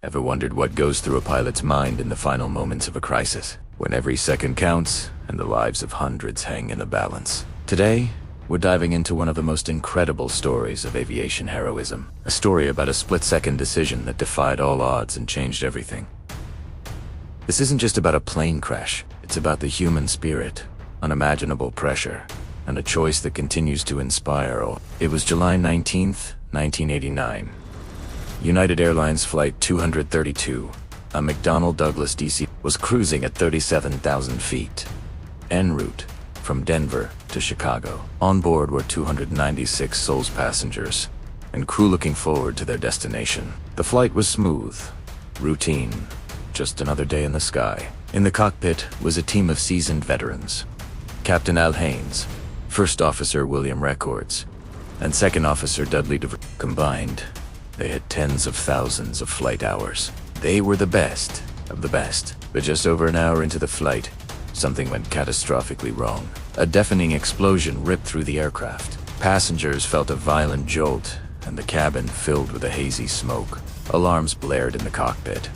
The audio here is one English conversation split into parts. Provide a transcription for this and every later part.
Ever wondered what goes through a pilot's mind in the final moments of a crisis, when every second counts and the lives of hundreds hang in the balance? Today, we're diving into one of the most incredible stories of aviation heroism. A story about a split-second decision that defied all odds and changed everything. This isn't just about a plane crash. It's about the human spirit, unimaginable pressure, and a choice that continues to inspire all. It was July 19th, 1989. United Airlines Flight 232, a McDonnell Douglas DC, was cruising at 37,000 feet, en route from Denver to Chicago. On board were 296 sole passengers and crew looking forward to their destination. The flight was smooth, routine, just another day in the sky. In the cockpit was a team of seasoned veterans. Captain Al Haynes, First Officer William Records, and Second Officer Dudley DeVries. Combined, they had tens of thousands of flight hours. They were the best of the best. But just over an hour into the flight, something went catastrophically wrong. A deafening explosion ripped through the aircraft. Passengers felt a violent jolt, and the cabin filled with a hazy smoke. Alarms blared in the cockpit.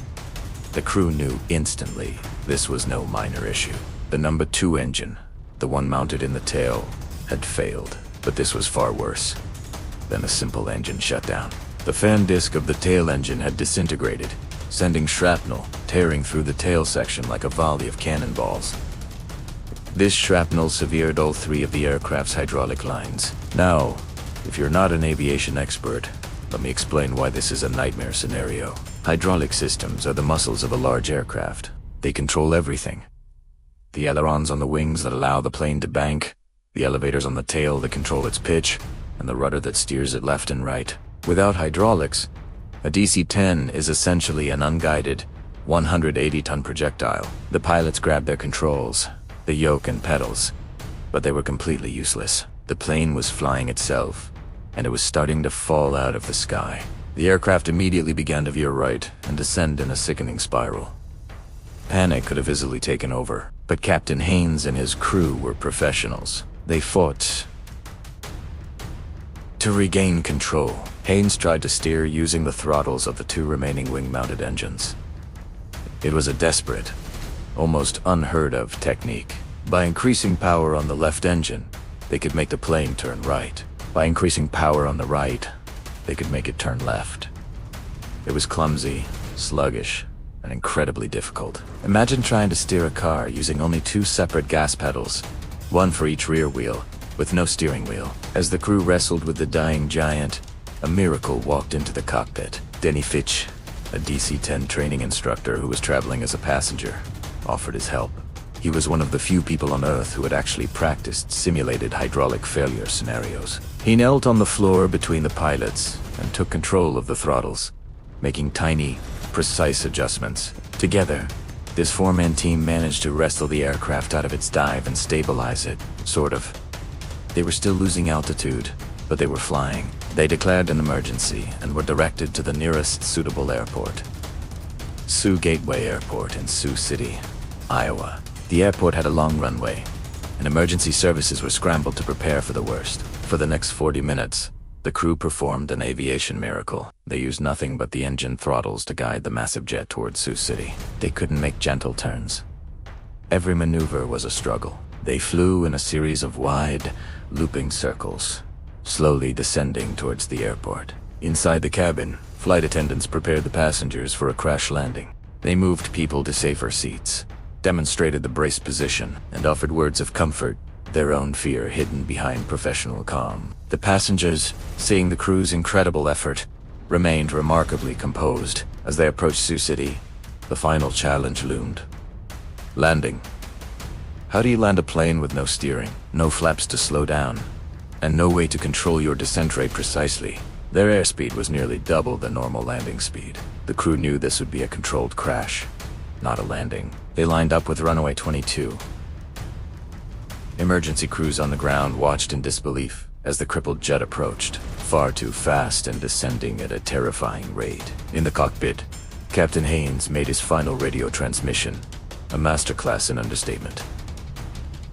The crew knew instantly this was no minor issue. The number 2 engine, the one mounted in the tail, had failed. But this was far worse than a simple engine shutdown. The fan disc of the tail engine had disintegrated, sending shrapnel tearing through the tail section like a volley of cannonballs. This shrapnel severed all 3 of the aircraft's hydraulic lines. Now, if you're not an aviation expert, let me explain why this is a nightmare scenario. Hydraulic systems are the muscles of a large aircraft. They control everything. The ailerons on the wings that allow the plane to bank, the elevators on the tail that control its pitch, and the rudder that steers it left and right. Without hydraulics, a DC-10 is essentially an unguided, 180-ton projectile. The pilots grabbed their controls, the yoke and pedals, but they were completely useless. The plane was flying itself, and it was starting to fall out of the sky. The aircraft immediately began to veer right and descend in a sickening spiral. Panic could have easily taken over, but Captain Haynes and his crew were professionals. They fought to regain control. Haynes tried to steer using the throttles of the 2 remaining wing-mounted engines. It was a desperate, almost unheard-of technique. By increasing power on the left engine, they could make the plane turn right. By increasing power on the right, they could make it turn left. It was clumsy, sluggish, and incredibly difficult. Imagine trying to steer a car using only 2 separate gas pedals, one for each rear wheel, with no steering wheel. As the crew wrestled with the dying giant, a miracle walked into the cockpit. Denny Fitch, a DC-10 training instructor who was traveling as a passenger, offered his help. He was one of the few people on Earth who had actually practiced simulated hydraulic failure scenarios. He knelt on the floor between the pilots and took control of the throttles, making tiny, precise adjustments. Together, this 4-man team managed to wrestle the aircraft out of its dive and stabilize it, sort of. They were still losing altitude, but they were flying. They declared an emergency and were directed to the nearest suitable airport, Sioux Gateway Airport in Sioux City, Iowa. The airport had a long runway, and emergency services were scrambled to prepare for the worst. For the next 40 minutes, the crew performed an aviation miracle. They used nothing but the engine throttles to guide the massive jet towards Sioux City. They couldn't make gentle turns. Every maneuver was a struggle. They flew in a series of wide, looping circles, slowly descending towards the airport. Inside the cabin, flight attendants prepared the passengers for a crash landing. They moved people to safer seats, demonstrated the brace position, and offered words of comfort, their own fear hidden behind professional calm. The passengers, seeing the crew's incredible effort, remained remarkably composed. As they approached Sioux City, the final challenge loomed. Landing. How do you land a plane with no steering, no flaps to slow down, and no way to control your descent rate precisely? Their airspeed was nearly double the normal landing speed. The crew knew this would be a controlled crash, not a landing. They lined up with runway 22. Emergency crews on the ground watched in disbelief as the crippled jet approached, far too fast and descending at a terrifying rate. In the cockpit, Captain Haynes made his final radio transmission, a masterclass in understatement.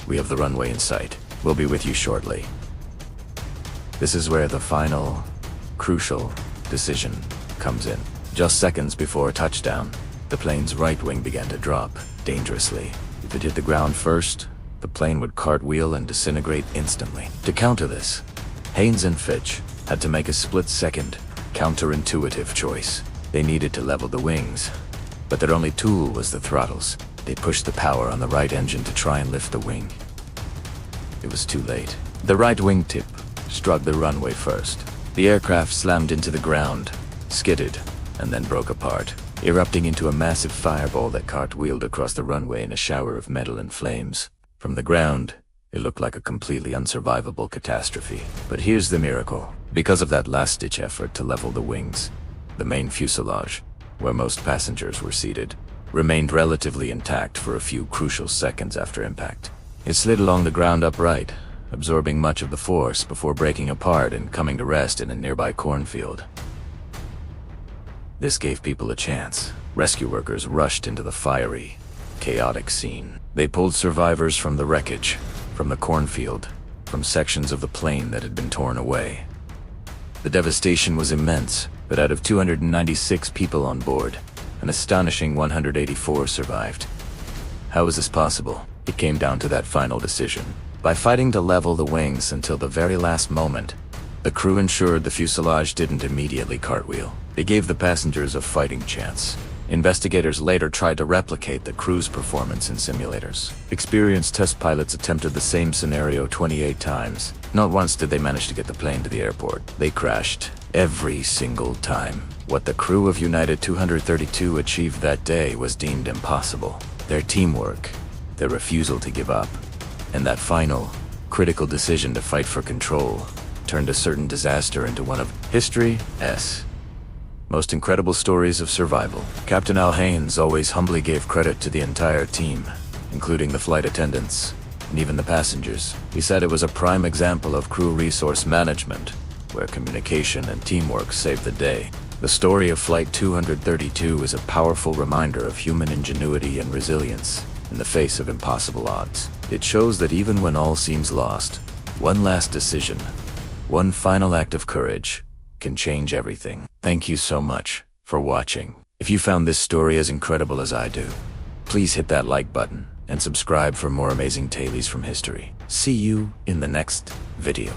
"We have the runway in sight. We'll be with you shortly." This is where the final, crucial decision comes in. Just seconds before touchdown, the plane's right wing began to drop, dangerously. If it hit the ground first, the plane would cartwheel and disintegrate instantly. To counter this, Haynes and Fitch had to make a split-second, counterintuitive choice. They needed to level the wings, but their only tool was the throttles. They pushed the power on the right engine to try and lift the wing. It was too late. The right wingtip struck the runway first. The aircraft slammed into the ground, skidded, and then broke apart, erupting into a massive fireball that cartwheeled across the runway in a shower of metal and flames. From the ground, it looked like a completely unsurvivable catastrophe. But here's the miracle. Because of that last-ditch effort to level the wings, the main fuselage, where most passengers were seated, remained relatively intact for a few crucial seconds after impact. It slid along the ground upright, absorbing much of the force before breaking apart and coming to rest in a nearby cornfield. This gave people a chance. Rescue workers rushed into the fiery, chaotic scene. They pulled survivors from the wreckage, from the cornfield, from sections of the plane that had been torn away. The devastation was immense, but out of 296 people on board, an astonishing 184 survived. How was this possible? It came down to that final decision. By fighting to level the wings until the very last moment, the crew ensured the fuselage didn't immediately cartwheel. They gave the passengers a fighting chance. Investigators later tried to replicate the crew's performance in simulators. Experienced test pilots attempted the same scenario 28 times. Not once did they manage to get the plane to the airport. They crashed every single time. What the crew of United 232 achieved that day was deemed impossible. Their teamwork, their refusal to give up, and that final, critical decision to fight for control turned a certain disaster into one of history's most incredible stories of survival. Captain Al Haynes always humbly gave credit to the entire team, including the flight attendants and even the passengers. He said it was a prime example of crew resource management, where communication and teamwork saved the day. The story of Flight 232 is a powerful reminder of human ingenuity and resilience in the face of impossible odds. It shows that even when all seems lost, one last decision, one final act of courage, can change everything. Thank you so much for watching. If you found this story as incredible as I do, please hit that like button and subscribe for more amazing tales from history. See you in the next video.